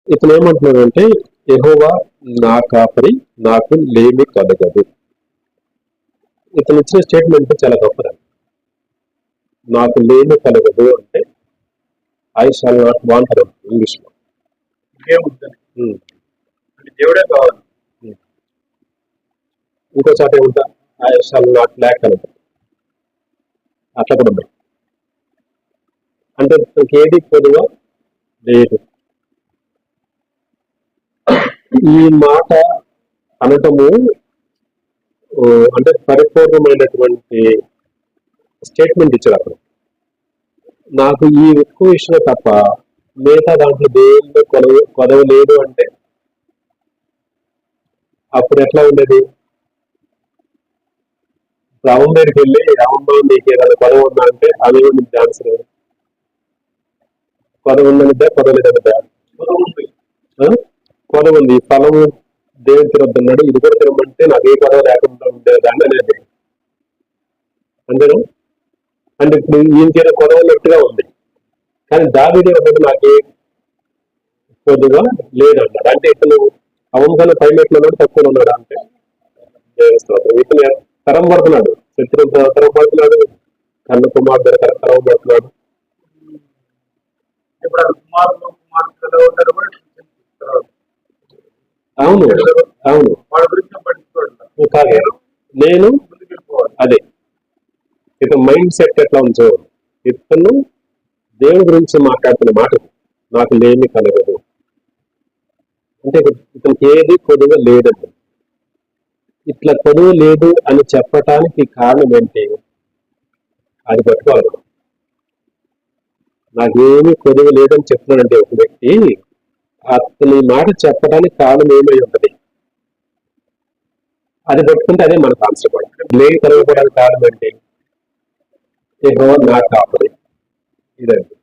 ఇతను ఏమంటున్నాడు అంటే, యెహోవా నా కాపరి, నాకు లేమి కలగదు. ఇతను ఇచ్చిన స్టేట్మెంట్ చాలా గొప్పది. నాకు లేమి కలగదు అంటే ఐ షాల్ నాట్ వాంట్ అని ఇంగ్లీష్ లో. దేవుడే కావాలి. ఇంకో చాట ఏముంటా, ఐ షాల్ నాట్ ల్యాక్ అని అట్లా కూడా ఉన్నాయి. అంటే ఏది పొదుగా లేదు. ఈ మాట అనటము అంటే పరిపూర్ణమైనటువంటి స్టేట్మెంట్ ఇచ్చారు అక్కడ. నాకు ఈ ఎక్కువ విషయం తప్ప మిగతా దాంట్లో దేవుళ్ళు కొదవ లేదు అంటే అప్పుడు ఎట్లా ఉండేది? రావం దగ్గరికి వెళ్ళి రామమ్మ నీకు ఏదైనా కొదవ ఉందా అంటే అది కూడా నీకు ఆన్సర్. కొదవ ఉందనిద్దా, కొదవ లేదనిద్దా? కొదవ ఉంది. ఫలము దేవుడు తినొద్దన్నాడు, ఇది కూడా తినమంటే నాకు ఏ కొదవ లేకుండా ఉండేదాన్ని అనేది. అంతేనా? అంటే ఇప్పుడు ఈయన తీర కొదవ ఉన్నట్టుగా ఉంది. కానీ దావీదు అన్నది నాకే పొద్దుగా లేదన్నాడు. అంటే ఇతను అవంకన పైలట్లో ఉన్నాడు, తక్కువ ఉన్నాడు అంటే ఇతను తరం పడుతున్నాడు, శత్రువు తరం పడుతున్నాడు, కన్న కుమార్తె తరం పడుతున్నాడు. అవును అవును కాదు. నేను అదే ఇతను మైండ్ సెట్ ఎట్లా ఉంచో, ఇతను దేవుని గురించి మాట్లాడుతున్న మాట నాకు లేమి కలగదు అంటే ఇతనికి ఏది కొదువ లేదండి. ఇట్లా కొదువ లేదు అని చెప్పటానికి కారణం ఏంటి? అది పట్టుకోవాలి. నాకేమీ కొదువ లేదని చెప్తున్నానంటే ఒక వ్యక్తి, అతని మాట చెప్పడానికి కారణం ఏమై ఉంటుంది? అది పట్టుకుంటే అదే మనకు ఆన్సర్ కూడా. లేని కలగడానికి కారణం ఏంటి? యెహోవా నా కాపరి. ఇదండి.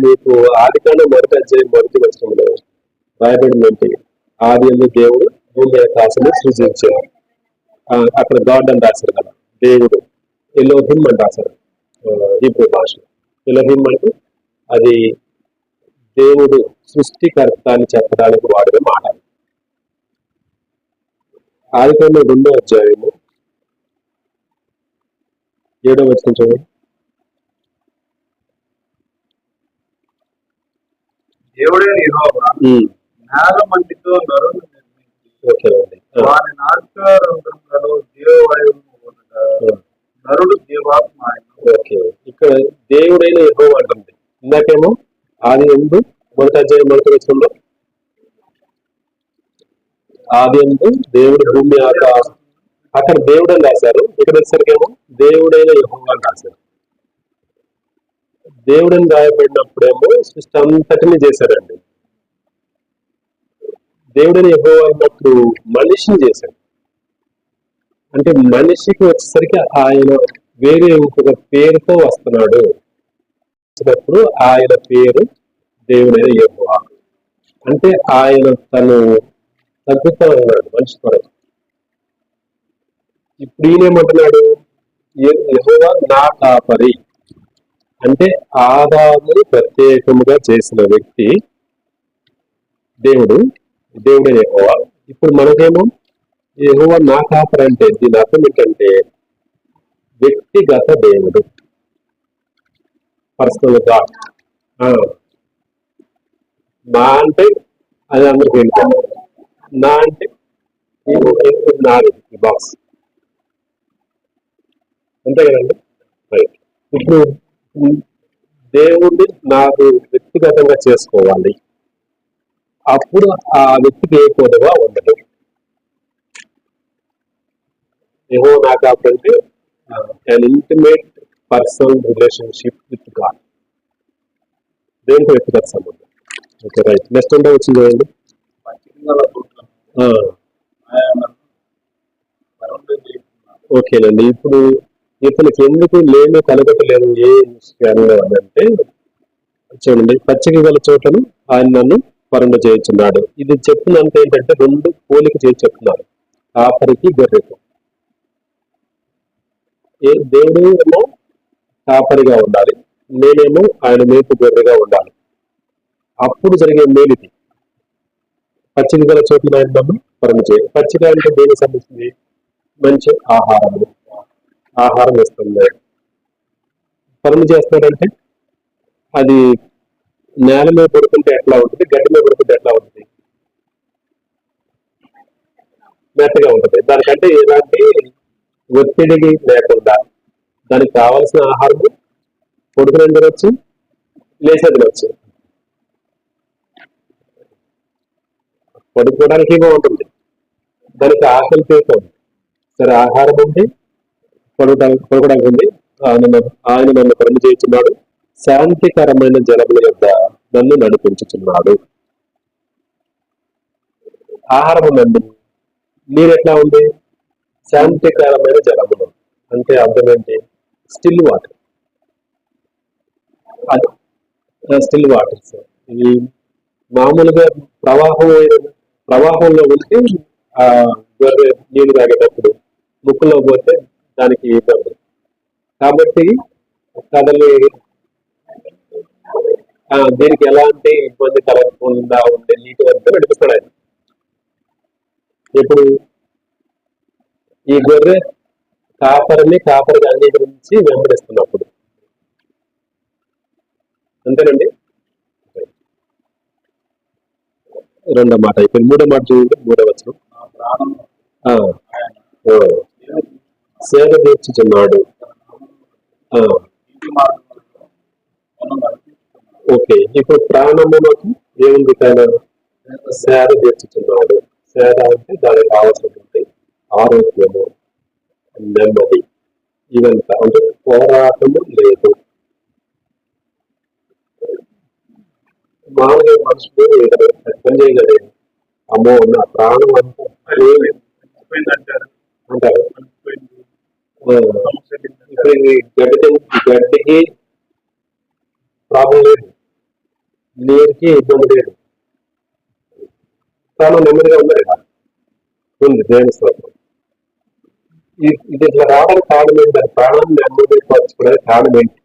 మీకు ఆదికాండం మొదటి అధ్యాయం మొదటి వచనంలో రాయబడిందంటే ఆది యందు దేవుడు భూమి ఆకాశము సృజించాడు. అక్కడ గాడ్ అని రాశారు కదా, దేవుడు. ఎలోహిం అని రాశారు హీబ్రూ భాష. ఎలోహిం అంటే అది దేవుడు సృష్టికర్త అని చెప్పడానికి వాడిన మాట. ఆదికాండం 2వ అధ్యాయము 7వ వచనం చూడండి. దేవుడే యెహోవా నేల మట్టితో నరుని నిర్మించి వారి నాసికారంధ్రములలో జీవవాయువును వదులుట నరుడు జీవాత్మ. ఓకే, ఇక్కడ దేవుడైన యెహోవా అంటుంది. ఇందాకేమో ఆది యందు మొదటి అధ్యాయం మొదటి వచనంలో ఆది యందు దేవుడు భూమి ఆకాశం, అక్కడ దేవుడు అని రాశారు. ఇక్కడ వచ్చేసరికేమో దేవుడైన యెహోవా అని రాశారు. దేవుడని రాయబడినప్పుడేమో సృష్టి అంతటిని చేశాడండి. దేవుడని యెహోవా అన్నప్పుడు మనిషిని చేశాడు. అంటే మనిషికి వచ్చేసరికి ఆయన వేరే ఇంకొక పేరుతో వస్తున్నాడు. వచ్చినప్పుడు ఆయన పేరు దేవుడైన యెహోవా. అంటే ఆయన తను తగ్గుతూ ఉన్నాడు మనిషి కొరకు. ఇప్పుడు ఈయనేమంటున్నాడు? యెహోవా నా కాపరి అంటే ఆదాముని ప్రత్యేకముగా చేసిన వ్యక్తి దేవుడు, దేవుడే యెహోవా. ఇప్పుడు మనకేమో యెహోవా నా కాపరి అంటే దీని అర్థం ఏంటంటే వ్యక్తిగత దేవుడు, పర్సనల్ గాడ్. నా అంటే అది అందరికి వెళ్ళిపోయింది. నా అంటే నాది ఈ బాక్స్, అంతే కదండి. రైట్. ఇప్పుడు దేవుణ్ణి నాకు వ్యక్తిగతంగా చేసుకోవాలి, అప్పుడు ఆ వ్యక్తికి ఏ కొదవ ఉండదు. యెహోవా నా కాపరి an intimate personal relationship with God. దేవునికి వ్యక్తిగత సంబంధం. Okay, right. నెక్స్ట్ ఉంటే వచ్చింది చూడండి. ఓకేనండి. ఇప్పుడు ఇతనికి ఎందుకు లేమి కలగటలేదు ఏ విషయంలో అని అంటే చూడండి, పచ్చిక గల చోటను ఆయన నన్ను పరుండ చేయించున్నాడు. ఇది చెప్తున్నంత ఏంటంటే రెండు పోలిక చేసి చెప్తున్నారు, కాపరికి గొర్రెకు. దేవుడు ఏమో కాపరిగా ఉండాలి, నేనేమో ఆయన మేపు గొర్రెగా ఉండాలి. అప్పుడు జరిగే మేలిది. పచ్చిక గల చోట్ల ఆయన నన్ను పరమ చేయాలి. పచ్చిక అంటే దేనికి సంబంధించింది? మంచి ఆహారం ఇస్తుంది. పరమ చేస్తాడంటే అది నేల మీద పడుకుంటే ఎట్లా ఉంటుంది, గడ్డి మీద పడుకుంటే ఎట్లా ఉంటుంది? మెత్తగా ఉంటుంది. దానికంటే ఎలాంటి ఒత్తిడికి లేకుండా దానికి కావాల్సిన ఆహారం పొడుకుని తినవచ్చు, లేసే తినవచ్చు. పడుకోవడానికి బాగుంటుంది, దానికి ఆకలి తీరుతుంది. సరే, ఆహారం ఉంది, పడుకోవడానికి ఉంది. ఆయన నన్ను పరమ చేస్తున్నాడు, శాంతికరమైన జలముల యొద్ద నన్ను నడిపించుచున్నాడు. ఆహారం ఉందండి, నీరు ఎట్లా ఉంది? శాంతికరమైన జలములు అంటే అర్థం ఏంటి? Still water. అది స్టిల్ వాటర్స్. ఇవి మామూలుగా ప్రవాహంలో ఉంటే గొర్రె నీళ్ళు తాగేటప్పుడు ముక్కులో పోతే దానికి ఇబ్బంది. కాబట్టి కదలి దీనికి ఎలాంటి ఇబ్బంది కలగకుండా ఉండే నీటి వద్ద నడిపిస్తాడు ఆయన. ఇప్పుడు ఈ గొర్రె కాపరిగా అంగీకరించి వెంబడిస్తున్నప్పుడు, అంతేనండి. రెండో మాట అయిపోయింది. మూడో మాట చూడండి, 3వ వచనం. సేవ తీర్చుచున్నాడు. ఓకే, ఇప్పుడు ప్రాణములకు ఏముంది? తన సేద తీర్చుచున్నాడు. సేద అంటే దానికి కావాల్సినటువంటి ఆరోగ్యము, నెమ్మది, ఇవంతా అంటే పోరాటము లేదు. మామూలుగా మనుషులు పని చేయగలేదు. అమ్మో, నా ప్రాణం అంతా అంటారు. గడ్డికి ప్రాబ్లం లేదు, నీరుకి ఇబ్బంది లేదు, ప్రాణం నెమ్మదిగా ఉంది కదా, ఉంది. దేవుని స్తోత్రం. ఇది ఇట్లా రావడానికి కారణం ఏంటి? దాని ప్రాణాన్ని నెమ్మది పరచుకోవడానికి కారణం ఏంటి?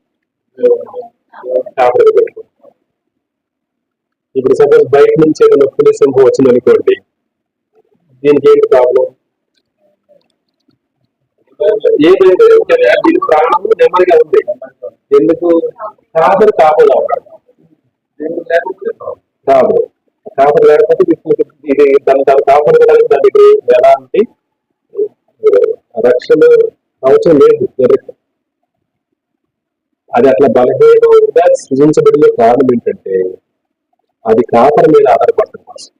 కాపరి పెట్టుకో. ఇప్పుడు సపోజ్ బయట నుంచి ఏదైనా పులి సింహం వచ్చిందనుకోండి, దీనికి ఏంటి ప్రాబ్లం? ఏదైతే దీని ప్రాణం నెమ్మదిగా ఉంది. ఎందుకు? కాపలా ఉన్నాడు. కాపలు లేకపోతే ఇది దాని కాపాడుకోవడానికి దానికి ఎలాంటి రక్షణ అవసరం లేదు. అది అట్లా బలహీనంగా సృజించబడిన కారణం ఏంటంటే అది కాపరి మీద ఆధారపడటం కోసం.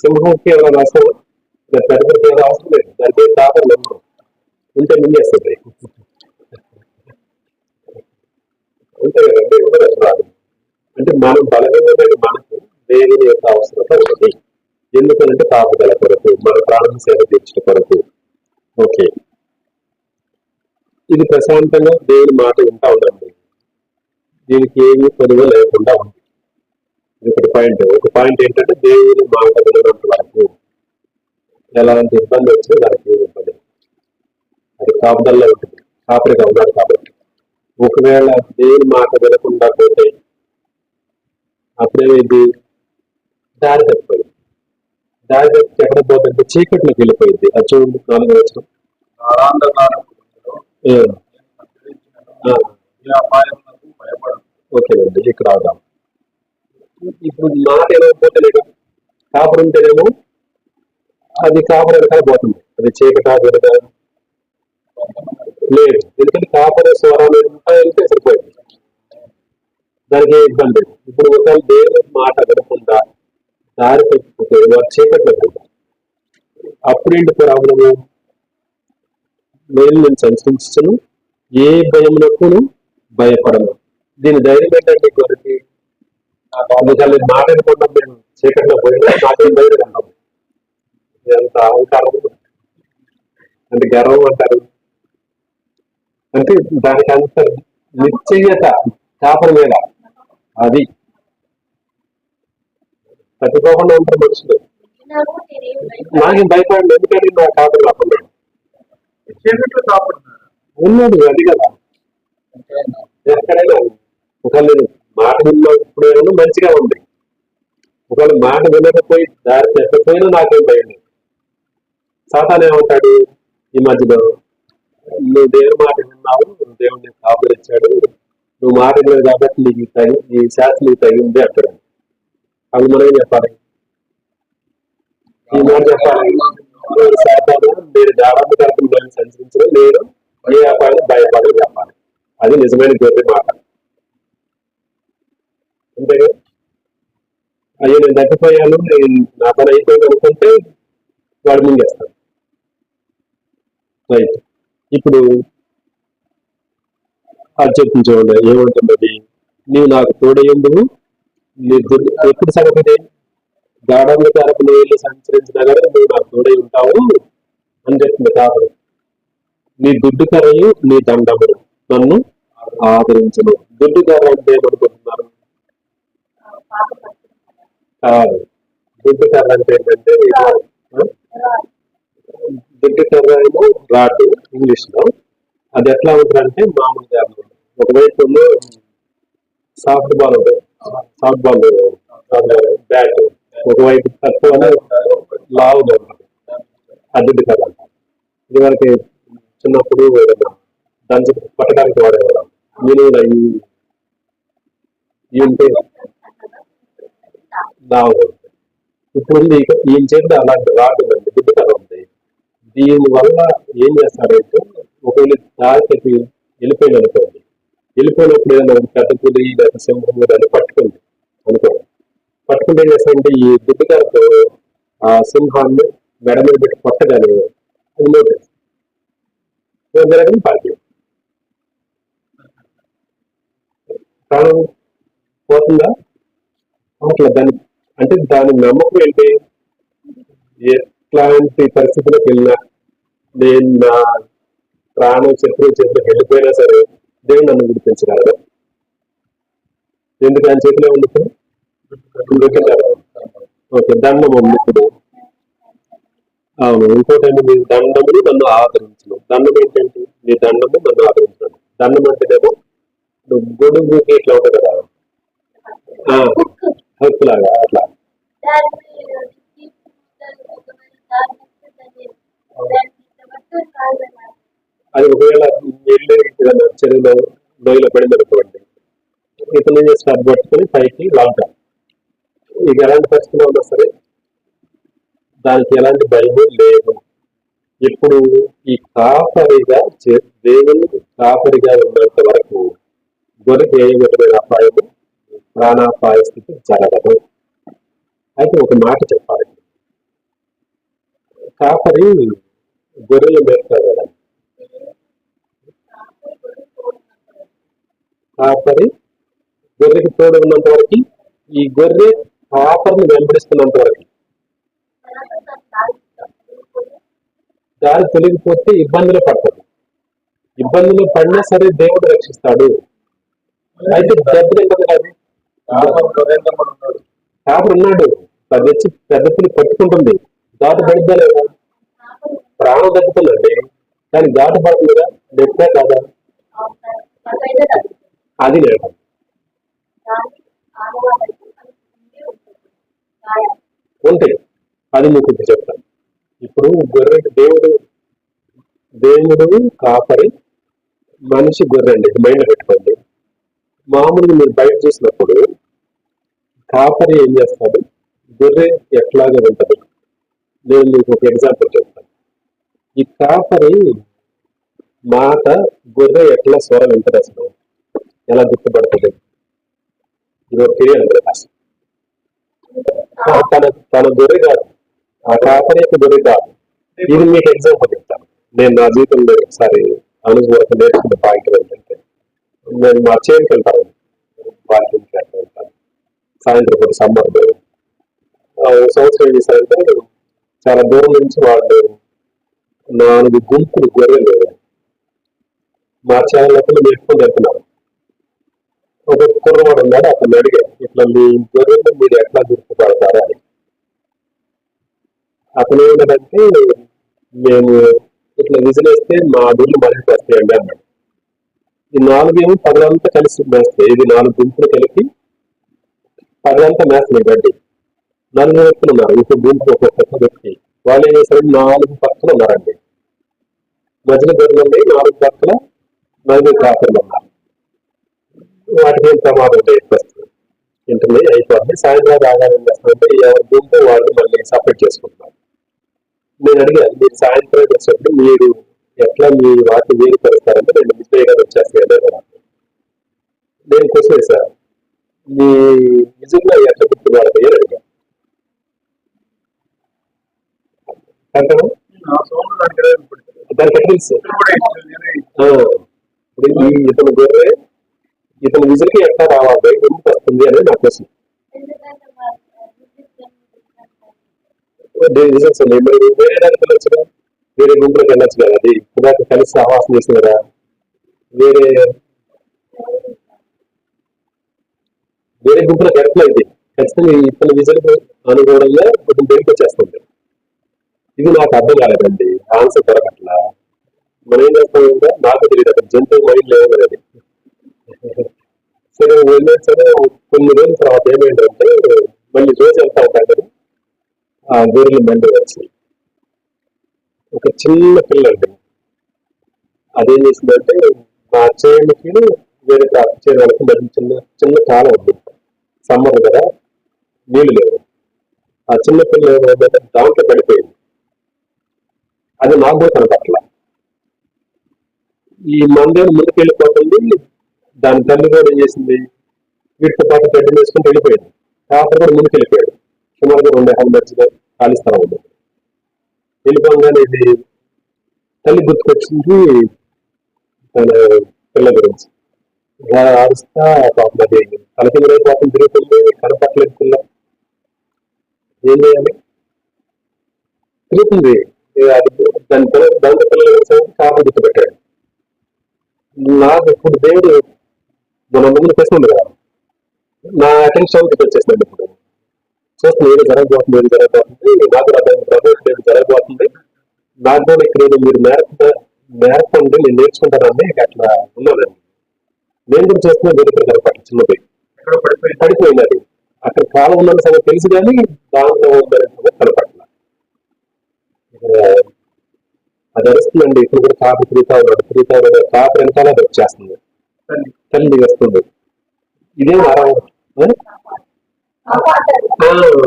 సింహంకి ఏమైనా అవసరం, పెద్దకి ఏమైనా అవసరం లేదు. దానికి కాపరి నమ్మకం ఉంటే మింగేస్తుంది. అంతే కదండి. అంటే మనం బలహీనమైన మనకు దేవుని యొక్క అవసరత ఉంది. ఎందుకంటే కాపుదల కొరకు, మన ప్రాణం సేవ తీర్చడం కొరకు. ఓకే, ఇది ప్రశాంతంగా దేవుని మాట వింటా ఉండండి. దీనికి ఏమీ పొదువు లేకుండా ఉంది. ఒక పాయింట్ ఏంటంటే దేవుని మాట వినడంత వరకు ఎలాంటి ఇబ్బంది వచ్చినా దానికి ఏమి ఇబ్బంది, అది కాపుదల్లో ఉంటుంది. కాపరిగా ఉన్నాడు కాబట్టి ఒకవేళ దేవుని మాట వినకుండా పోతే అప్పుడేమైంది? దారి తప్పిపోయింది. దారి తప్పి ఎక్కడ పోతుంటే చీకట్లోకి వెళ్ళిపోయింది. అది చూడండి, 4వ వచనం. ఓకేనండి, ఇక్కడ రాదాం. ఇప్పుడు మాట ఏమైపోతే లేదు, కాపురు ఉంటేనేమో అది కాపురు వెనకాల పోతుంది. అది చీకట వెనక లేదు. ఎందుకంటే కాపుర స్వరాలు వెళ్తే సరిపోయింది, దానికి ఏ ఇబ్బంది లేదు. ఇప్పుడు ఒకవేళ దేవుని మాట వినకుండా దారి తప్పిపోతే వారు చీకట్లో పోతారు. అప్పుడేంటి ప్రాబ్లము? నేను సంచరించను, ఏ భయమునకును భయపడను. దీని ధైర్యం ఏంటంటే కొరికి మాట వినకుండా మేము చీకట్లో పోయినా నాకేం ధైర్యం అంటాము. ఎంత అహంకారం అంటే గర్వం అంటారు. అంటే దానికి అంత నిశ్చయత కాపరి మీద, అది తట్టుకోకుండా ఉంటారు మనుషులు. నాకేం భయపడండి, ఎందుకంటే నా కాపరి కాకుండా ఉన్నాడు. అది కదా, ఎక్కడైనా ఒకవేళ నేను మాట విన్నప్పుడు ఏమన్నా మంచిగా ఉంది, ఒకవేళ మాట వినకపోయి దారి చెప్పకపోయినా నాకేం భయం లేదు. సాతాను ఏమంటాడు ఈ మధ్యలో, నువ్వు దేవుని మాట విన్నావు, దేవుడు నీకు కాపులు ఇచ్చాడు, నువ్వు మాట వినలేదు కాబట్టి నీకు ఈ శాస్త్రం నీకు తగింది అంటాడు. అది మనం ఏం చెప్పాలి? ఈ మాట చెప్పాలి, సాతాను నేను దాడాన్ని కడుపులో సంచరించడం, నేను ఏ అపాయం భయపడి చెప్పాలి. అది నిజమైన గొర్రె మాట. అంతేగా, అయ్యో నేను తగ్గిపోయాను, నేను నా పని అయిపోయింది అనుకుంటే వాడు మింగేస్తాను. రైట్. ఇప్పుడు అది చెప్పింది చూడండి, ఏమంటున్నది, నీవు నాకు తోడయ్యందువు, నీ ఎప్పుడు సంగతి గాఢంగా తరపు వెళ్ళి సంచరించినా కానీ నువ్వు నాకు తోడై ఉంటావు అని చెప్తుంది కాదు. నీ దుడ్డు కర్రయు నీ దండములు నన్ను ఆదరించను. దుడ్డు కర్ర అంటే ఏమనుకుంటున్నారు? కాదు. దుడ్డు కర్ర అంటే ఏంటంటే దుడ్డు కర్ర ఏమో రాడ్ ఇంగ్లీష్ లో. అది ఎట్లా ఉంటుందంటే మామూలుగా ఒకవైపు సాఫ్ట్ బాల్ ఉంటుంది, సాఫ్ట్ బాల్ బ్యాట్ ఒకవైపు తక్కువ లావుగా ఉంటుంది, అడ్డు కర్ర అంటారు. ఇది వరకు చిన్నప్పుడు దంచి పట్టడానికి వాడేవాళ్ళం. మినువులు ఇవి ఉంటే లావుగా ఉంటుంది. ఇప్పుడు ఈయన చేతి అలాంటి రాడ్ ఉందండి, దుడ్డు కర్ర ఉంది. దీని వల్ల ఏం చేస్తారంటే ఒకవేళ దారికి వెళ్ళిపోయింది అనుకోండి, వెళ్ళిపోయినప్పుడు ఏదైనా పెద్ద పులి లేదా సింహం దాన్ని పట్టుకుంది అనుకోండి, పట్టుకుంటే ఏం చేస్తారంటే ఈ దుడ్డు కర్రతో ఆ సింహాన్ని మెడ మీద పెట్టి కొట్టగానే అది నోటేసి పాకి ప్రాణం పోతుందా? అట్లా దాని అంటే దాని నమ్మకం ఏంటి, ఎట్లాంటి పరిస్థితులకు వెళ్ళినా, నేను నా ప్రాణం శత్రువు చేతిలోకి వెళ్ళిపోయినా సరే దేవుడు నన్ను గుర్తించగలడు. ఎందుకు ఆయన చేతిలో ఉంది ఇప్పుడు? ఓకే, దండం ఉంది ఇప్పుడు. అవును, ఇంకోటి ఏంటి, నీ దండములు నన్ను ఆదరించను. దండం ఏంటంటే నీ దండము నన్ను ఆదరించను. దండం అంటేనేమో గొడుగుకి ఇట్లా ఉంటుంది కదా, హక్కు లాగా అట్లా. అది ఒకవేళ వెళ్ళే చెరువులో లోయలో పడింది అనుకోండి, ఇతను ఏం చేస్తారు, పట్టుకొని పైకి లాగుతారు. ఇక ఎలాంటి పరిస్థితిలో ఉన్నా సరే దానికి ఎలాంటి భయము లేదు. ఇప్పుడు ఈ కాపరిగా దేవుని కాపరిగా ఉన్నంత వరకు గొర్రెకి ఏ విధమైన అపాయము, ప్రాణాపాయ స్థితి జరగదు. అయితే ఒక మాట చెప్పాలి, కాపరి గొర్రెలు మేపుతారు కదా, కాపరి గొర్రెకి తోడు ఉన్నంత వరకు, ఈ గొర్రె కాపరిని వెంబడిస్తున్నంత వరకు, దారి తొలగిపోతే ఇబ్బందులు పడుతుంది. ఇబ్బందులు పడినా సరే దేవుడు రక్షిస్తాడు. అయితే దెబ్బలు ఎందుకు కాదు, కాపరి ఉన్నాడు, అది వచ్చి పెద్ద పులి పట్టుకుంటుంది, ఘాటు పడిద్దా లేదా? ప్రాణం దెబ్బతుందండి, కానీ ఘాటు పడుతుందిగా, దెబ్బే కాదా? అది లేదు ఉంటాయి. అది మీకు చెప్తాను. ఇప్పుడు గొర్రె దేవుడు కాపరి, మనిషి గొర్రె అండి, మైండ్ పెట్టుకోండి. మామూలుగా మీరు బయట చూసినప్పుడు కాపరి ఏం చేస్తాడు, గొర్రె ఎట్లాగే ఉంటుంది. నేను మీకు ఒక ఎగ్జాంపుల్ చెప్తాను. ఈ కాపరి మాట గొర్రె ఎట్లా స్వరం వింటది, అసలు ఎలా గుర్తుపడుతుంది? ఇది ఒక తెలియాలి అసలు. తన గొర్రె కాదు, ఆ కాపరి యొక్క గొర్రె కాదు. ఇది మీకు ఎగ్జాంపుల్ చెప్తాను. నేను నా జీవితంలో ఒకసారి అనుభవం నేర్చుకున్న పాయింట్ ఏంటంటే, నేను మా చేతికి వెళ్తాను, వాకింగ్కి వెళ్తాను సాయంత్రం పూట సమ్మర్లో. సంవత్సరం ఏం చేశారంటే చాలా దూరం నుంచి వాళ్ళు 4 గుంపులు గొర్రెలు మా చేతులు మేపుకొని వెళ్తున్నారు. ఒక కుర్రవాడు ఉన్నాడు, అతను అడిగాడు, ఇట్లా మీ గొర్రెలు మీరు ఎట్లా గుర్తుపడతారా అని. అతను ఏమిటంటే, మేము ఇట్లా విజిలేస్తే మా అడుగులు మళ్ళీ వస్తాయండి అన్నాడు. ఈ 4 ఏమో పగలంతా కలిసి మేస్తాయి. ఇది 4 గుంపులు కలిపి పగలంతా మేస్తున్నాయి గడ్డి. 4 వ్యక్తులు ఉన్నారు. ఇప్పుడు గుంపు ఒక్కొక్క వ్యక్తి. వాళ్ళు ఏం చేశారంటే 4 పక్కన ఉన్నారండి. మధ్యలో గొర్రెలు ఉన్నాయి, 4 పక్కల 4 కాపర్లు ఉన్నారు. వాటికి ఏం ప్రమాదం లేదు. ఇంటర్వ్యూ అయిపోతుంది. సాయంత్రం రాగానే ఏం చేస్తారంటే ఎవరి గుంపు వాళ్ళు మళ్ళీ సపరేట్ చేసుకుంటున్నారు. నేను అడిగాను, మీరు సాయంత్రం వచ్చేటప్పుడు మీరు ఎట్లా మీ వాటిని వేరు పరుస్తారంటే 2 మిస్టేక్ వచ్చేస్తాయి కదా. నేను క్వశ్చన్ వేశాను, మీ విజిట్లో ఎట్లా గుర్తుపడతాయి అని అడిగాను. అంటాను దానికి తెలుసు. ఇప్పుడు ఇతను గొర్రె ఇతని విజిల్కి ఎట్లా రావాలి, ఎందుకు వస్తుంది అనేది నా క్వశ్చన్. రిజల్ట్స్ ఉన్నాయి. మరి వేరే దానికి వెళ్ళొచ్చు కదా, వేరే గుంపులకు వెళ్ళొచ్చు కదా. అది ఇలాంటి కలిసి ఆవాసం చేసింది కదా. వేరే గుంపులకు ఎట్లయితే ఖచ్చితంగా ఇతని విజిల్కి అనుగుణంగా కొంచెం బయటకు వచ్చేస్తుంది. ఇది నాకు అర్థం కాలేదండి, ఆన్సర్ దొరకట్లా. మనం ఏం చేస్తామంటే నాకు తెలియదు, అక్కడ జంతువు మైండ్ లేవు కదా. అది సరే వెళ్ళేసరే కొన్ని రోజుల తర్వాత ఏమైందంటే మళ్ళీ రోజు వెళ్తా ఉంటాం కదా, ఆ గొర్రెలు బండి వచ్చి ఒక చిన్న పిల్లండి అదేం చేసిందంటే మా చేనుకి వేరే చేనుకి మధ్య చిన్న చిన్న కాలం ఉంది. సమ్మర్ కదా, నీళ్లు లేవు. ఆ చిన్న పిల్ల ఏమైందంటే దాంట్లో పడిపోయింది. అది నాకు కూడా కనపట్ల. ఈ మందేమో ముందుకెళ్ళిపోతుంది. దాని తల్లి కూడా ఏం చేసింది, వీటితో పాటు గడ్డి వేసుకుంటూ వెళ్ళిపోయింది. కాకపోతే కూడా ముందుకెళ్ళిపోయాడు. సుమారుగా 2 ఎకరాల మధ్యలో ఖాళీ స్థలం ఉంది. వెళ్ళిపోగానే ఇది తల్లి గుర్తుకొచ్చింది తన పిల్ల గురించి. ఇలా ఆడుస్తా పాపం అది తలకింద పాపం తిరుగుతుంది, కనపట్లేదు పిల్ల. ఏం చేయాలి, తిరుగుతుంది. దాని దాంట్లో పిల్లలు కాపు గుర్తుపెట్టాడు. నాకు ఇప్పుడు దేవుడు మన ముందు ప్రశ్న కదా, నా అటెన్షన్ వచ్చేసిందండి. ఇప్పుడు చూస్తున్నాను ఏదో జరగబోతుంది, ఏది జరగబోతుంది. నాకు ఏది జరగబోతుంది, నాకు కూడా ఇక్కడ ఏదో మీరు నేర్పండి, నేను నేర్చుకుంటానండి. అట్లా ఉన్నానండి. నేను కూడా చేస్తున్నా, వేరే కనపట్ల చిన్నపోయి పడిపోయింది. అది అక్కడ కాలం ఉన్న సంగతి తెలుసు కానీ దాంట్లో ఉందని కనపట్ల. అది అరుస్తుందండి. ఇప్పుడు కూడా కాపు తిరుగుతా ఉన్నాడు. కాపు వెనకాల అది వచ్చేస్తుంది, తల్లి వస్తుంది. ఇదేం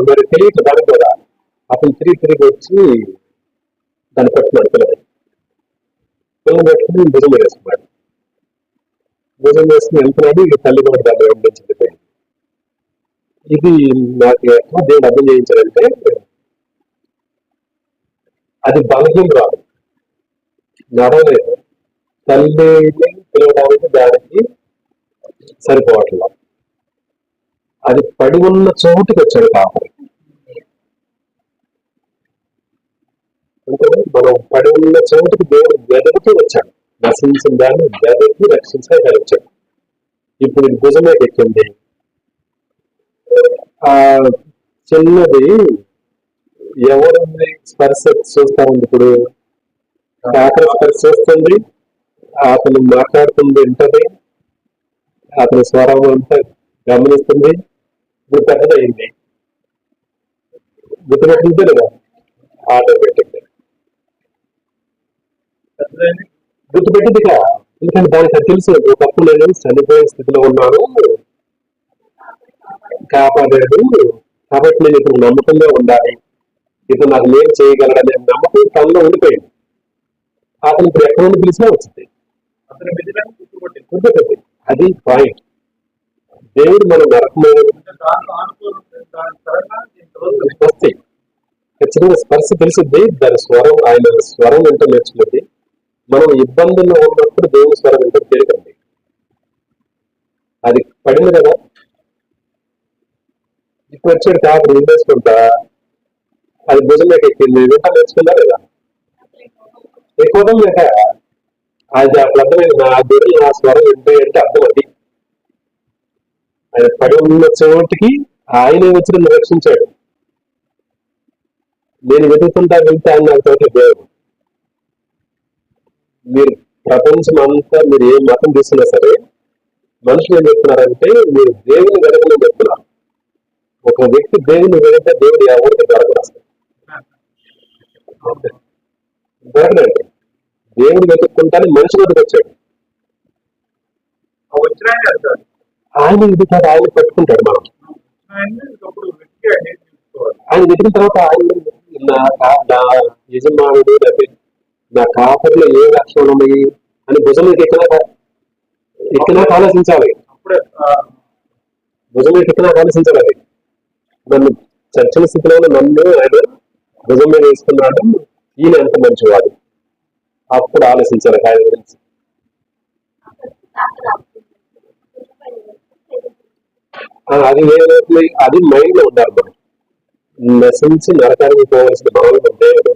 మరి తెలియదు దానికి కూడా. అతను తిరిగి వచ్చి దాన్ని పట్టుకున్నాడు. పిల్లలు పట్టుకుని భుజం వేసుకున్నాడు. భుజం వేసుకుని వెళ్తున్నాడు. ఇక తల్లి కూడా దాన్ని వెంబడించిపోయింది. ఇది నాకు ఎట్లా దేవుడు అర్థం చేయించాడంటే, అది బలహీన రాదు, నడవలేదు. తల్లిని పిలవడానికి దానికి సరిపోవట్లేదు. అది పడి ఉన్న చోటుకి వచ్చాడు కాపరి. అంటే మనం పడి ఉన్న చోటుకి దేవుడు వెదకుతూ వచ్చాడు. నశించిన దాన్ని వెదకి రక్షించడానికి వచ్చాడు. ఇప్పుడు ఇది భుజమే ఎక్కింది. ఆ చిన్నది ఎవరిని స్పర్శ చూస్తా ఉంది. ఇప్పుడు కాకర స్పర్శ చూస్తుంది, అతను మాట్లాడుతుంది వింటది, అతని స్వరం అంతా గమనిస్తుంది. ఇప్పుడు పెద్దదైంది, గుర్తుపెట్టిందే లేదా, ఆటోమేటిక్ గుర్తుపెట్టింది కదా. ఎందుకంటే దానికి తెలుసు, ఒకప్పుడు నేను చనిపోయే స్థితిలో ఉన్నాను, కాపాడాడు, కాబట్టి నేను ఇప్పుడు నమ్మకంగా ఉండాలి, ఇప్పుడు నాకు నేను చేయగలడనే నమ్మకం తనలో ఉండిపోయింది. అతను ఇప్పుడు ఎక్కడ నుండి పిలిచినా వచ్చింది. గుర్తుపెట్టి అది పాయింట్. దేవుడు మన నరకమైన వస్తాయి. ఖచ్చితంగా స్పర్శ తెలిసిద్ది. దాని స్వరం, ఆయన స్వరం ఏంటో నేర్చుకుంది. మనం ఇబ్బందుల్లో ఉన్నప్పుడు దేవుని స్వరం ఏంటో తెలియకండి. అది పడింది కదా, ఇప్పుడు వచ్చాడు కాబట్టి ఏం చేసుకుంటా, అది భుజంలోకి ఎక్కింది. వింటా నేర్చుకుందా లేదా, ఎక్కువ లేక అది అప్పుడు అర్థమైంది. నా గొర్రెలు నా స్వరం వింటాయి అంటే అర్థం అది. ఆయన పడి ఉన్న చోటికి ఆయనే వచ్చి నన్ను రక్షించాడు. నేను వెతుకుతుంటా వెళ్తే ఆయన నాకు చోట్ల దేవుడు. మీరు ప్రపంచం అంతా మీరు ఏ మతం తీసుకున్నా సరే మనుషులు ఏం చెప్తున్నారంటే మీరు దేవుని వెనకని చెప్తున్నారు. ఒక వ్యక్తి దేవుని వెనక దేవుడు ఎవరికి దొరకడు అసలు. దొరకడండి. దేవుడు వెతుక్కుంటానే మనిషి వద్దకు వచ్చాడు. వచ్చిన ఆయన వెళ్తాడు. ఆయన ఇది కాదు, ఆయన పట్టుకుంటాడు. మనం ఆయన వెతికిన తర్వాత ఆయన నా యజమానుడు లేకపోతే నా కాపరిలో ఏ లక్షణాలు ఉన్నాయి అని భుజం మీద ఎక్కినాక ఆలోచించాలి. భుజం మీద ఎక్కినాక ఆలోచించాలి. అది నన్ను చర్చల స్థితిలో నన్ను ఆయన భుజం మీద వేసుకున్నాడు, ఈయన ఎంత మంచివాడు, అప్పుడు ఆలోచించాలి ఆయన గురించి. అది అది మైండ్ లో ఉండాలి. మనం నశించి నరకానికి పోవలసిన మానవుడు దేవుడు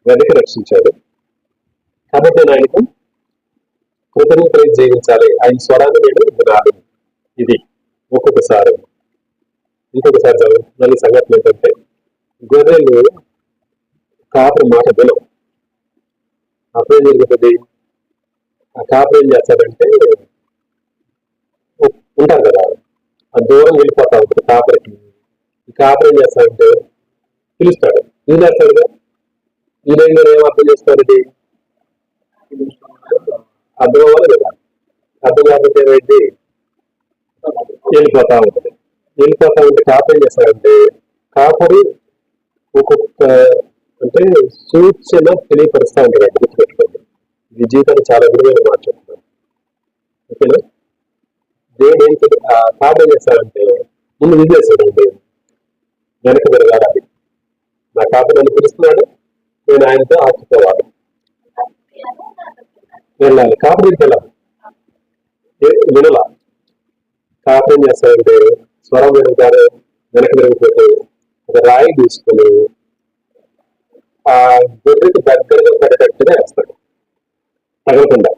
వెనక్కి రక్షించాడు. కాబట్టి నేను ఆయనకు కృతజ్ఞతలు జీవించాలి. ఆయన స్వరాన్ని నేను వినాలి. ఇది ఒక్కొక్కసారి. ఇంకొకసారి చదువు సంఘటన ఏంటంటే, గొర్రెలు కాపరి మాట వినం. అప్పుడేం జరుగుతుంది? ఆ కాపరి ఏం చేస్తాడంటే, ఉంటారు కదా, ఆ దూరం వెళ్ళిపోతా ఉంటుంది కాపరికి. ఈ కాపరి ఏం చేస్తాడంటే పిలుస్తాడు. ఏం చేస్తాడు కదా, ఈ రైలు ఏం అర్థం చేసుకోవాలి? అర్థం అవ్వాలి కదా. అర్థం కాకపోతే ఏమైంది? వెళ్ళిపోతా ఉంటుంది. వెళ్ళిపోతా ఉంటే కాపరి ఏం చేస్తాడంటే, కాపరి ఒక్కొక్క అంటే సూచన తెలియపరుస్తూ ఉంటాడు. గుర్తుపెట్టుకోండి, ఈ జీవితాన్ని చాలా విలువైన మాట్లాడుతున్నాను. ఓకేనా? దేవుడు ఏం కాపరి ఏం చేస్తాడంటే ముందు విజేస్తాడండి, వెనక తిరగాలి. నా కాపరి నన్ను పిలుస్తున్నాడు, నేను ఆయనతో ఆపుకోవాలి, వెళ్ళాలి. కాపరికి వెళ్ళాలి, వినలా. కాపరి ఏం చేస్తాడంటే స్వరం వినగానే వెనక తిరిగిపోతే ఒక రాయి తీసుకుని ఆ గొర్రెకి దగ్గరగా పడేటట్టుగా వేస్తాడు, తగలకుండా.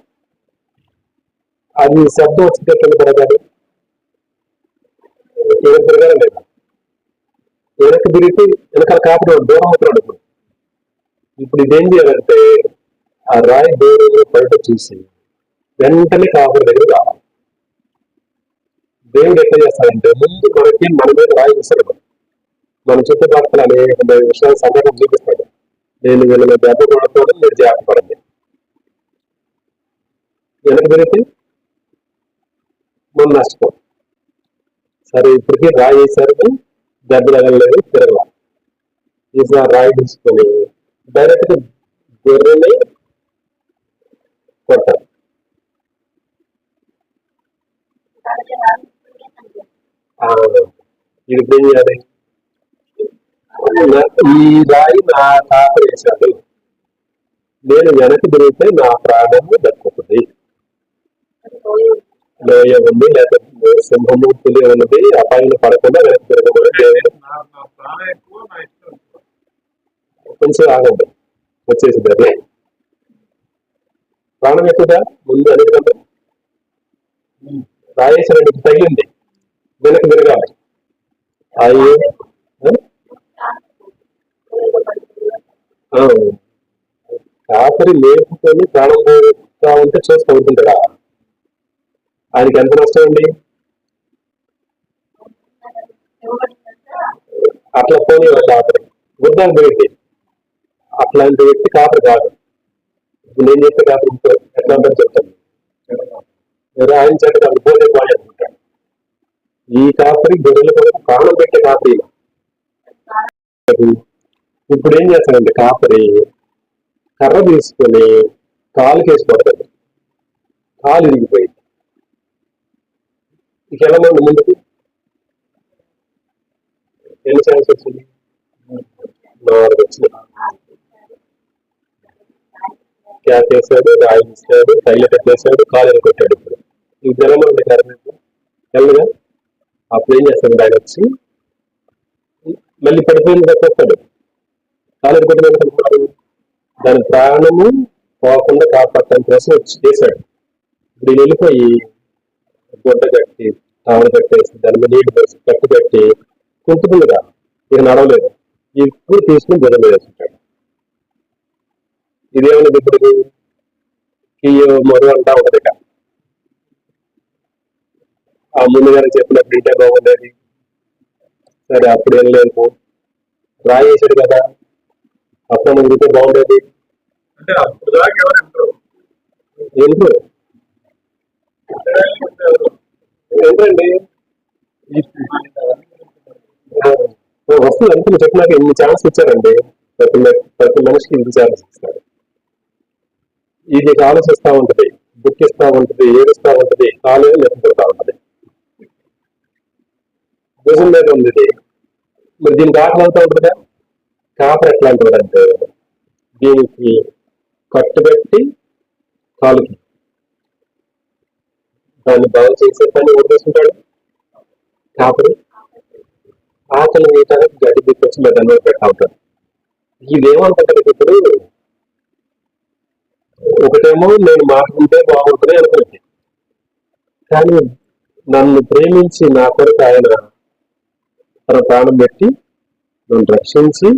అది శబ్దం వచ్చితే కింద పడగాలి, వెనక తిరగాలి లేదా? వెనక్కి తిరిగితే వెనకాల కాపరి దూరం అవుతున్నాడు. ఇప్పుడు ఇదేం చేయాలంటే ఆ రాయి దూరంలో పడట చూసి వెంటనే కాపరి దగ్గర రావాలి. దేవుడు ఎట్లా చేస్తాడంటే ముందు మనకి మన మీద రాయి ఇస్తాడు. మన చుట్టుపక్కల అనేక విషయాలు సంఘటన చూపిస్తాడు. నేను వీళ్ళని దెబ్బ కొడతాను, మీరు జాగ్రత్త పడండి. వెనక తిరిగితే మనం నష్టపో. సరే, ఇప్పటికీ రాయి వేసరికి దెబ్బ తగలలేదు, తిరగల. ఈసారి రాయి తీసుకొని డైరెక్ట్ గా గొర్రెని కొట్టాలి. ఇది ఏం చేయాలి? ఈ రాయి నా కాపరి వేశాడు, నేను వెనక్కి తిరిగితే నా ప్రాణము దక్కుతుంది. లోయ ఉంది, లేకపోతే సింహము పులి ఉన్నది, అపాయంలో పడకుండా వెనక్కి తిరగమని కొంచెం ఆగండి, వచ్చేసింది. అది ప్రాణం ఎక్కువగా ముందు అనేది రాయేశ్వరుడికి తగిలింది, వెనక్కి తిరగాలి. అయ్యో, కాపరి లేపుకొని ప్రాణం పోతా ఉంటే చూస్తూ ఉంటుందా? ఆయనకి ఎంత నష్టం అండి? అట్లా పోనీ కాపరి వద్దాం పెరిగి అట్లాంటి వ్యక్తి కాపరి కాదు. నేను చెప్పే కాపరి ఎట్లా ఉందని చెప్తాను. ఆయన చేత కాదు, పోతే పోయి అనుకుంటాడు. ఈ కాపరి గొర్రెల కొరకు ప్రాణం పెట్టే కాపరి. ఇప్పుడు ఏం చేస్తాడంటే కాపరి కర్ర తీసుకొని కాలు కేసి పడతాడు, కాలు ఇరిగిపోయింది. ఇక ఎలా మంది ముందుకు ఎన్ని ఛాన్స్ వచ్చింది? 4 వచ్చింది. క్యాప్ వేసాడు, రాయి ఇస్తాడు, కైలు పెట్టేశాడు, కాలు కొట్టాడు. ఇప్పుడు ఈ జనమంది వెళ్ళగా అప్పుడు ఏం చేస్తాడు? ఆయన వచ్చి మళ్ళీ పడిపోయింది కొట్టాడు, కాలు కొట్టిన దాని ప్రాణము పోకుండా కాపాడటానికి కోసం వచ్చి చేశాడు. ఇప్పుడు వెళ్ళిపోయి గుడ్డ కట్టి తావడ కట్టేసి దాని మీద నీళ్లు పోసి కట్టు కట్టి కుంటుకుందిగా, ఇక నడవలేదు. ఇప్పుడు తీసుకుని గుడ్డ మీద వేసుకుంటాడు. ఇదేమైనా ఇప్పుడు కియో మొరు అంటా ఉంటది ఇక. ఆ ముందుగానే చెప్పినప్పుడు ఇంటే బాగుండేది, సరే అప్పుడు ఏం లేదు, రాయేసాడు కదా అప్పుడు ముందుకే బాగుండేది. అంటే అప్పుడు దాకా ఎవరు ఉంటారు ఎందుకు ఏంటండి వస్తుంది అంతే, చెప్పినాక ఇన్ని ఛాన్స్ ఇచ్చారండి. ప్రతి మనిషికి ఇన్ని ఛాన్స్ ఇస్తారు. ఇది ఆలోచిస్తా ఉంటది, దుఃఖిస్తా ఉంటది, ఏడుస్తా ఉంటది, కాలు నిలబడతా ఉంటది, భుజం మీద ఉంది ఇది. మరి దీనికి ఆకలి అవుతా ఉంటుందా? కాపర్ ఎట్లా ఉంటుందంటే దీనికి కట్టుబెట్టి కాలుకి దాన్ని బాగు చేసే పని వదిలేసుకుంటాడు కాపరి. ఆకలి వేయటానికి గడ్డి తీసుకొచ్చి దాన్ని పెట్టా ఉంటాడు. ఇదేమంటారు ఇప్పుడు, ఒకటేమో నేను మాట్లాడితే బాగుంటుంది అనుకుంది, కానీ నన్ను ప్రేమించి నా కొరకు ఆయన తన ప్రాణం పెట్టి నన్ను రక్షించి,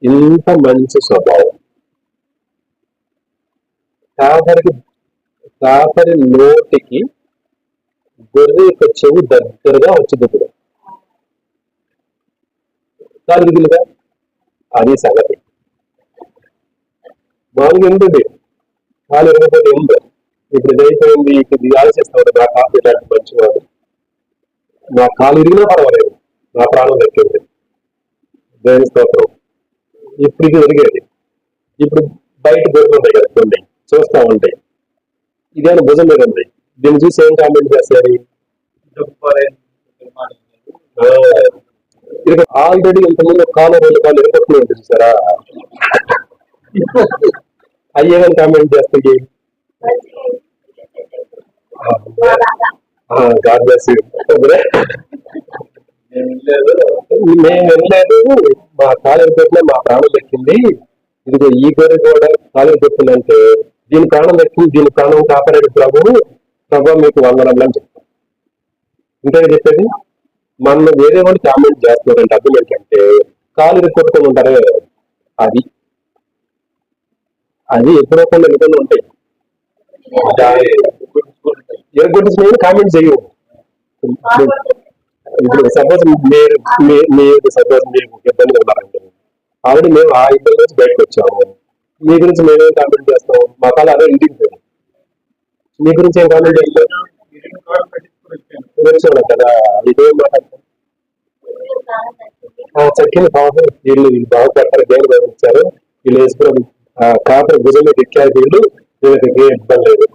ఇంత మంచి స్వభావం. కాపరి నోటికి గొర్రె యొక్క చెవు దగ్గరగా వచ్చింది ఇప్పుడు కాలుగా. అది సంగతి. మామూలుగా ఉంటుంది, కాలు ఇరగకపోతే ఉంది. ఇప్పుడు ఇదైపోయింది, ఇప్పుడు ఆలోచిస్తా ఉంటాడు, నా కాలు ఇలాంటి మంచివాడు, నా కాలు ఇరిగినా పర్వాలేదు, నా ప్రాణం దక్కింది, దేవుని స్తోత్రం. ఇప్పుడు ఇది ఎరిగేది. ఇప్పుడు బయట గొర్రెలు ఉంటాయి కదా కొన్ని, చూస్తా ఉంటాయి, ఇదేమో భుజం మీద ఉంది, దీన్ని చూసి ఏం కామెంట్ చేస్తారు? ఆల్రెడీ ఇంతకుముందు కాలు 2 కాలు ఎరుపట్టుకుని ఉంటుంది చూసారా, అయ్యేమని కామెంట్ చేస్తాయి? మేము వెళ్ళలేదు, మా కాలు పెట్టినా మా ప్రాణం దక్కింది, ఇదిగో ఈ గొర్రె కూడా కాలు పెట్టిందంటే దీని ప్రాణం దక్కింది, దీని ప్రాణం కాపాడాడు ప్రభు మీకు వందనలు అని చెప్తాం. ఇంకే చెప్పేది. మన వేరే వాళ్ళు కామెంట్ చేస్తున్నారంటే అర్థం ఏంటంటే కాలు కొట్టుకొని ఉంటారే, అది అది ఎప్పుడో కొన్ని నిబంధనలు ఉంటాయి, ఎరగొట్టించిన కామెంట్ చేయవు. ఇప్పుడు సపోజ్ మీరు సపోజ్ మీకు ఇబ్బంది ఉన్నారంటే ఆల్రెడీ మేము ఆ ఇబ్బంది నుంచి బయటకు వచ్చాము, మీ గురించి మేమేం కామెంట్ చేస్తాం? మా కాలు అదే ఇంటికి పోయాం, మీ గురించి ఏం కామెంట్ చేస్తాం? కదా, ఇదేం మాట్లాడతాం? చక్కిన బాబు వీళ్ళు బాగుపడతారు, దేవుడు గమనించారు, వీళ్ళు వేసుకున్న కాపరి భుజం మీద ఎక్కారు, వీళ్ళు వీళ్ళకి ఏ ఇబ్బంది లేదు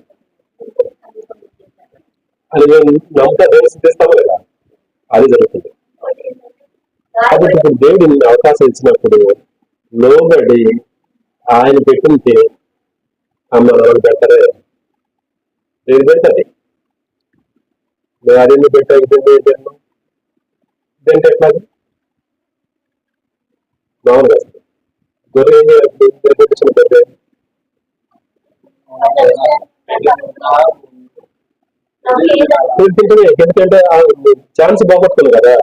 అని మేము నమ్మక దేవుడు సిద్ధిస్తాము కదా, అది జరుగుతుంది. కాబట్టి ఇప్పుడు దేవుడు అవకాశం ఇచ్చినప్పుడు లోబడి ఆయన పెట్టింటే అమ్మ నాన్న పెట్టరే, నేను పెడతాది, నేను అదేంటి పెట్టా, ఇదేంటి ఏంటన్నా ఇదేంటి ఎట్లా మామూలుగా గొర్రె పెట్టించిన గొర్రె తింటే, ఎందుకంటే ఛాన్స్ బాగొట్టుకున్నాను కదా,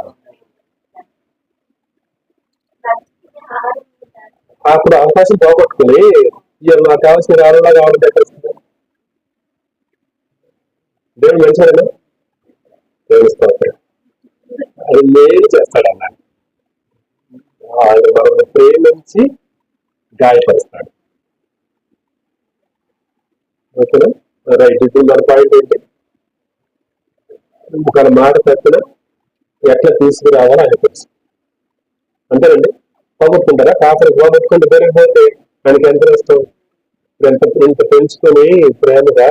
అప్పుడు అవకాశం పోగొట్టుకుని నాకు కావాల్సిన రాళ్ళలా కావాలి పెట్టేస్తుంది. దేవుడు మంచివాడేనా? దేవుడు అది మేలు చేస్తాడన్న, ఆయన మనల్ని ప్రేమించి గాయపరుస్తాడు. ఓకేనా? రైట్. ఇప్పుడు మన పాయింట్ ఏంటి? ఒక మాట తప్పిన ఎట్లా తీసుకురావాలో ఆయన తెలుసు, అంతేనండి. పోగొట్టుకుంటారా? కాపరి పోగొట్టుకుంటే పెరిగిపోతే ఆయనకి ఎంత ఇష్టం, ఇంత పెంచుకొని ప్రేమగా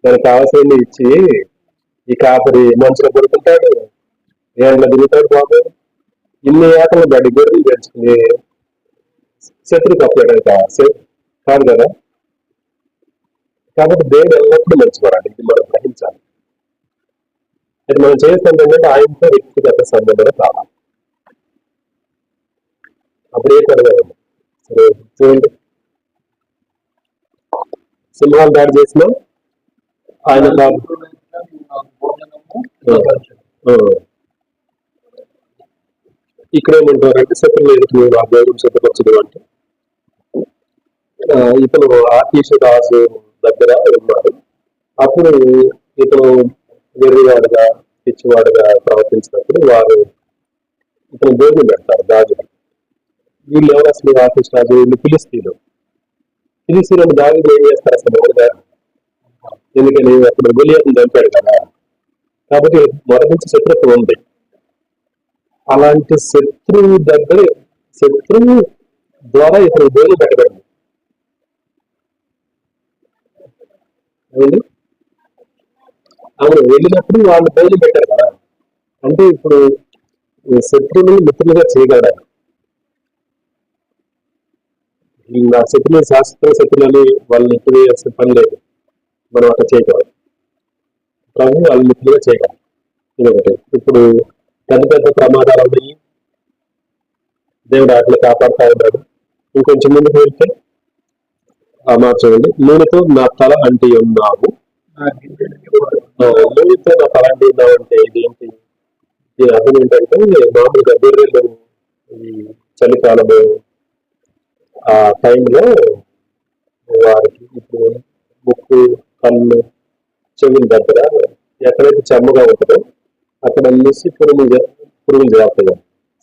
దానికి కావాల్సింది ఇచ్చి ఈ కాపరి మంచులో పడుకుంటాడు, ఏళ్ళ తిరుగుతాడు బాబు, ఇన్ని ఏకలు బడి గొర్రెలు పెంచుకుని శత్రు కప్పలేడు కాదు కదా. కాబట్టి దేవుడు ఎల్లప్పుడూ మంచివాడు, ఇది మనం గ్రహించాలి. అది మనం చేస్తుంటే ఆయనతో వ్యక్తిగత సంబంధం కావాలి, అప్పుడే త్వరగా ఉంది. సరే చూడండి, సింహాలు దాడి చేసిన ఆయన ఇక్కడ ఏమంటారంటే శత్రులు ఎదుటి మీరు ఆ భోజనం సిద్ధపరచదు అంటే, ఇతను ఆకీష రాజు దగ్గర ఉన్నారు. అప్పుడు ఇతను వెర్రివాడుగా పిచ్చివాడుగా ప్రవర్తించినప్పుడు వారు ఇతను భోజనం పెడతారు రాజులు. వీళ్ళు ఎవరు అసలు ఆఫీస్ రాజు? వీళ్ళు ఫిలిస్తీన్లు దావీదు ఏం చేస్తారు అసలు మొదట? ఎందుకని అప్పుడు గొలియాతును చంపాడు కదా, కాబట్టి మొదటి నుంచి శత్రుత్వం ఉంది. అలాంటి శత్రువు ద్వారా ఇతను భోజనం పెట్టబడింది. అవును, వెళ్ళినప్పుడు వాళ్ళు భోజనం పెట్టారు కదా. అంటే ఇప్పుడు శత్రువుని మిత్రులుగా చేయగలరా? నా శత్రువులు శాశ్వత శత్రువులని వాళ్ళని ఇప్పుడు చేయాల్సిన పని లేదు. మనం అట్లా చేయగలం. ప్రభు వాళ్ళని మిత్రులుగా చేయగలం. ఇదొకటి. ఇప్పుడు పెద్ద పెద్ద ప్రమాదాలు ఉన్నాయి, దేవుడు వాటిని కాపాడుతా ఉన్నాడు. ఇంకొంచెం ముందుకు వెళ్తే మార్చండి. నూనెతో నా తల అంటి ఉన్నాము. నూనెతో నా తల అంటి ఉన్నావు అంటే ఇదేంటి? దీని అర్థం ఏంటంటే మామూలుగా గొర్రెలు ఈ చలికాలము ఆ టైంలో వారికి ఇప్పుడు ముక్కు, కళ్ళు, చెవుల దగ్గర ఎక్కడైతే చెమ్మగా ఉంటుందో అక్కడ అన్నేసి పురుగులు చేస్తాయి.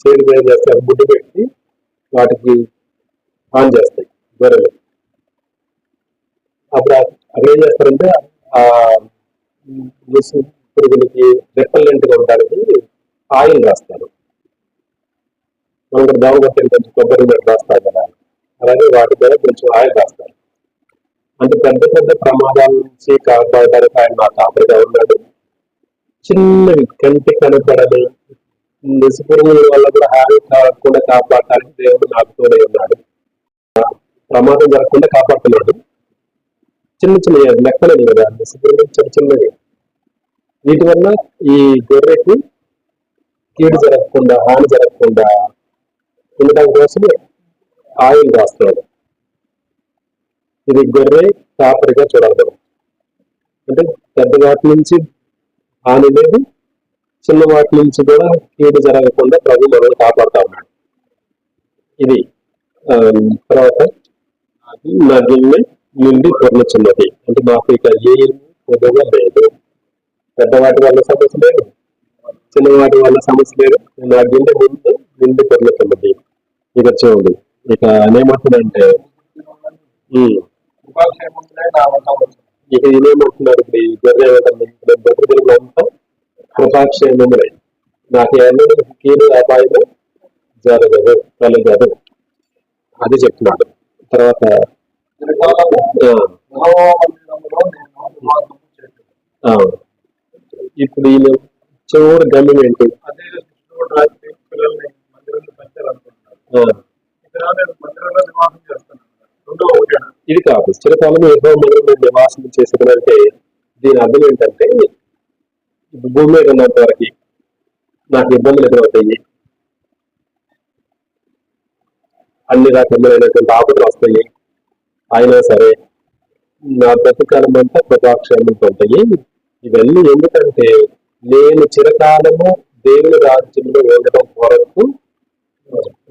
చేతికి ఏం చేస్తారు? గుడ్డు పెట్టి వాటికి ఆన్ చేస్తాయి గొర్రెలు. అప్పుడు అక్కడ ఏం చేస్తారంటే ఆ ముసు పురుగులకి రెప్పల్లెంట్ గా ఉండడానికి ఆయిల్ రాస్తారు. మనం కూడా దావగొట్టని కొంచెం కొబ్బరి మీద రాస్తారు కదా, అలాగే వాటి మీద కొంచెం ఆయిల్ రాస్తారు. అంటే పెద్ద పెద్ద ప్రమాదాల నుంచి కాపాడడానికి ఆయన నా కాపరిగా ఉన్నాడు. చిన్నవి కంటి కనపడని నిసుపురుగుల వల్ల కూడా హాని కాకుండా కాపాడటానికి దేవుడు నాకు తోడై ఉన్నాడు. ప్రమాదం జరగకుండా కాపాడుతున్నాడు. చిన్న చిన్న లెక్కలేదు కదా, నిసుపురుగులు చిన్న చిన్నవి. వీటి వల్ల ఈ గొర్రెకి కీడు జరగకుండా, హాని జరగకుండా ఉండటం కోసం ఆయిల్ రాస్తున్నాడు. ఇది గొర్రె కాపరిగా చూడాలి. అంటే పెద్ద వాటి నుంచి హాని లేదు, చిన్న వాటి నుంచి కూడా కీడు జరగకుండా ప్రభు మనల్ని కాపాడుతా ఉన్నాడు. ఇది తర్వాత నా గిన్నె నుండి పొర్లుచున్నది. అంటే మాకు ఇక ఏమి పొదవ లేదు. పెద్దవాటి వల్ల సమస్య లేదు, చిన్నవాటి వల్ల సమస్య లేదు. నా గిన్నె ముందు నిండి పొర్లుచున్నది. ఇక చూడండి, ఇక ఏమంటుందంటే ఇక ఇదేమంటున్నారు? ఇప్పుడు ఈ గొర్రె అంతా కృపాక్షేమములై నాకు ఎన్నడూ కీడు అపాయము జరగదు, కలగదు అది చెప్తున్నాడు. తర్వాత ఇప్పుడు ఈయన చివరి గమ్యం ఏంటి? ఇది కాదు, చిరకాలం ఏదో మందిరంలో నివాసం చేసుకున్నంటే దీని అర్థం ఏంటంటే భూమి మీద ఉన్నంత వరకు నాకు ఇబ్బందులు ఎదురవుతాయి, అన్ని రకములైనటువంటి ఆపదలు వస్తాయి. అయినా సరే నా బ్రతకాలం అంతా కృపాక్షేమంతో ఉంటాయి. ఇవన్నీ ఎందుకంటే నేను చిరకాలము దేవుని రాజ్యంలో ఉండటం కొరకు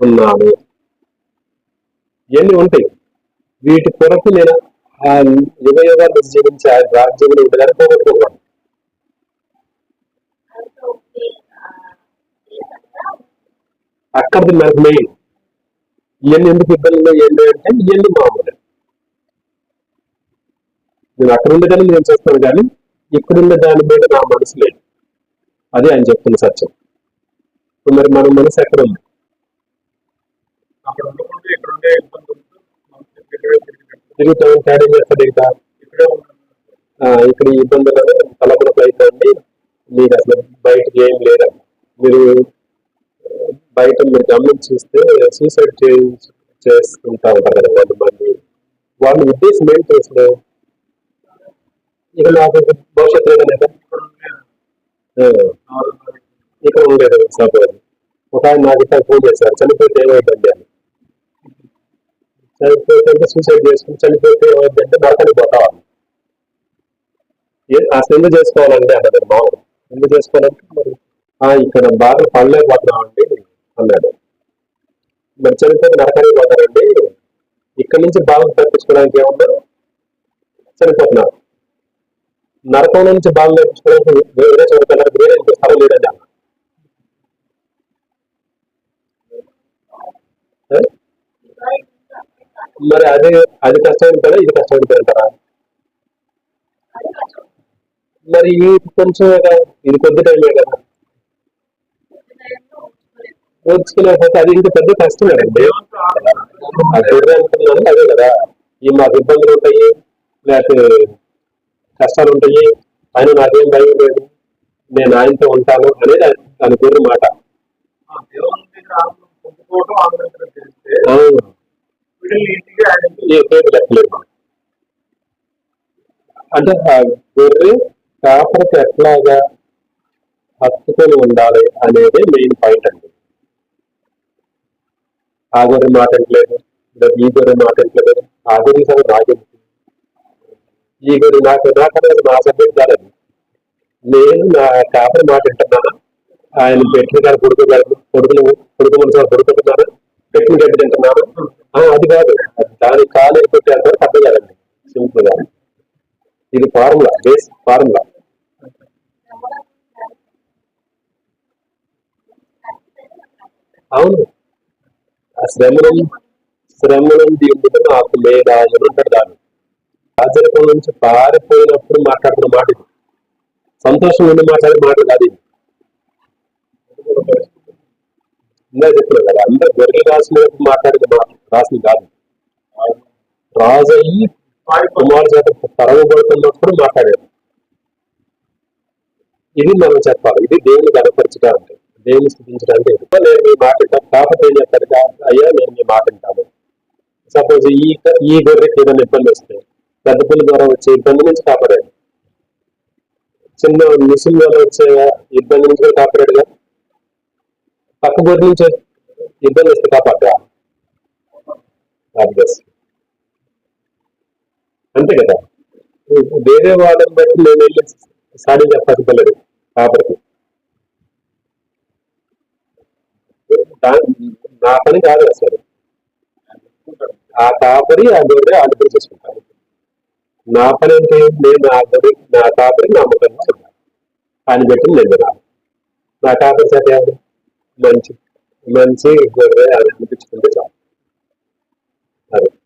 ఉన్నాను. ఇవన్నీ ఉంటాయి. వీటి కొరకు నేను ఆ యుగ యుగాన్ని జీవించి ఆ రాజ్యంలో ఉండగానే పోగొట్టుకోవాలి. అక్కడిది నాకు మెయిన్. ఇవన్నీ ఎందుకు ఇబ్బందులు ఏంటి అంటే ఇవన్నీ మామూలు. నేను అక్కడ ఉండగానే నేను చేస్తాను, కానీ ఇక్కడున్న దాని మీద నా మనసు లేదు. అదే ఆయన చెప్తున్న సత్యం. మరి మన మనసు ఎక్కడ ఉంది? తిరుగుతాం, తేడా చేస్తాడు. ఇంకా ఇక్కడ ఇబ్బందులు తలపులకు అవుతుంది. మీకు అసలు బయటకి ఏం లేదా? మీరు బయట మీరు గమనించి చూస్తే సూసైడ్ చేసుకుంటా ఉంటారు కదా వాళ్ళు. మంది వాళ్ళ ఉద్దేశం ఏం చేసిన ఇక నాకు భవిష్యత్తు లేదనేదా? ఇక్కడ ఉండలేదు. సపోజ్ ఒక ఆయన నాకు ఇక్కడ ఫోన్ చేశారు, చనిపోతే ఏమైందండి అని. చనిపోతే సూసైడ్ చేసుకుని చనిపోతే ఏమైందంటే నరకానికి పోతావా? అసలు ఎందుకు చేసుకోవాలండి అన్నది. మామూలు ఎందుకు చేసుకోవాలంటే మరి ఇక్కడ బాగా పడలేకపోతున్నామండి అన్నాడు. మరి చనిపోతే నరకానికి పోతారండి, ఇక్కడి నుంచి బాగా తప్పించుకోవడానికి ఏమన్నా చనిపోతున్నారు. నరకం నుంచి బాగా నేర్చుకోవడానికి వేరే చదువుతున్నారు, వేరే ఇంకో స్థలం లేదండి అన్న. మరి అది కష్టమైన పని, ఇది కష్టమైన పని అంటారా? మరి ఇది కొంచెం ఇది కొద్ది టైమే కదా, ఓర్చుకోలేకపోతే అది ఇంకా పెద్ద కష్టమేనండి. అది అంటున్నాను అదే కదా, ఈ మాకు ఇబ్బందులు ఉంటాయి, లేకపోతే కష్టాలు ఉంటాయి, ఆయన నాకేం భయం లేదు, నేను ఆయనతో ఉంటాను అనేది దాని గురి మాట. దేవుని దగ్గర పొందుకోవడం ఆనందించడం తెలిస్తే అవును. వీళ్ళు ఇంటికి ఆయన ఏ పేరు లెక్కలేదు అంటే ఆ గొర్రె కాపరికి ఎట్లాగా హత్తుకొని ఉండాలి అనేది మెయిన్ పాయింట్ అండి. ఆ గొర్రె మాట ఎంటలేదు, ఈ గొర్రె మాట ఎంటలేదు, ఆ గొర్రె సంగతి నాకెందుకు, ఈ గొర్రె నాకనేది నా సబ్జెక్ట్ కాదండి. నేను నా కాపరి మాట వింటున్నాను, ఆయన పెట్టిన గారు కొడుకు మనసు కొడుకుంటున్నాను, పెట్టిన గడ్డి తింటున్నాను, అది కాదు, దాని కాలేజ్ పెట్టి అంటారు అర్థం కాదండి. సింపుల్ గా ఇది ఫార్ములా, బేసిక్ ఫార్ములా. అవును. ఆ శ్రమలను దీంట్లో నాకు లేదా అని ఉంటాడు. దాన్ని రాజరికం నుంచి పారిపోయినప్పుడు మాట్లాడుతున్న మాట ఇది. సంతోషం ఉండి మాట్లాడే మాట కాదు ఇది. ఇందా చెప్పిన కదా, అందరు గొర్రెలు రాసినప్పుడు మాట్లాడిన మాట రాసింది కాదు. రాజు అయ్యి కుమారు చేత తరవబడుతున్నప్పుడు మాట్లాడాడు. ఇది మనం చెప్పాలి, ఇది దేవుని కనపరచుగా అంటే, దేవుని స్థితించడానికి. నేను మీ మాట వింటాను, కాకపోతే ఏం చెప్తాడు, అయ్యా నేను మీ మాట వింటాను. సపోజ్ ఈ గొర్రెకి ఏదైనా ఇబ్బంది వస్తే పెద్ద పుల్లి ద్వారా వచ్చే ఇబ్బంది నుంచి కాపాడాడు, చిన్న మిషన్ ద్వారా వచ్చే ఇబ్బంది నుంచి కూడా కాపాడాడుగా. పక్క గొర్రె నుంచి ఇబ్బంది వస్తే కాపాడ్డా, అంతే కదా. వేరే వాళ్ళని బట్టి నేను వెళ్ళి సాడీ చెప్పాల్సి పర్లేదు కాపరికి. నా పని కాదు అసలు, ఆ కాపరి ఆ గొర్రె ఆలోచన చేసుకుంటాను. నా పని అంటే నేను నా కాపరికి నమ్మకం చెప్తాను, ఆయన పెట్టి నేను వినాలి. నా కాపరి చేత మంచి మంచి గొర్రె అని అనిపించుకుంటే చాలు.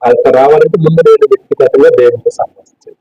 అది రావాలంటే ముందు నేను వ్యక్తిగతంగా దేవుడితో సంభాషించాను.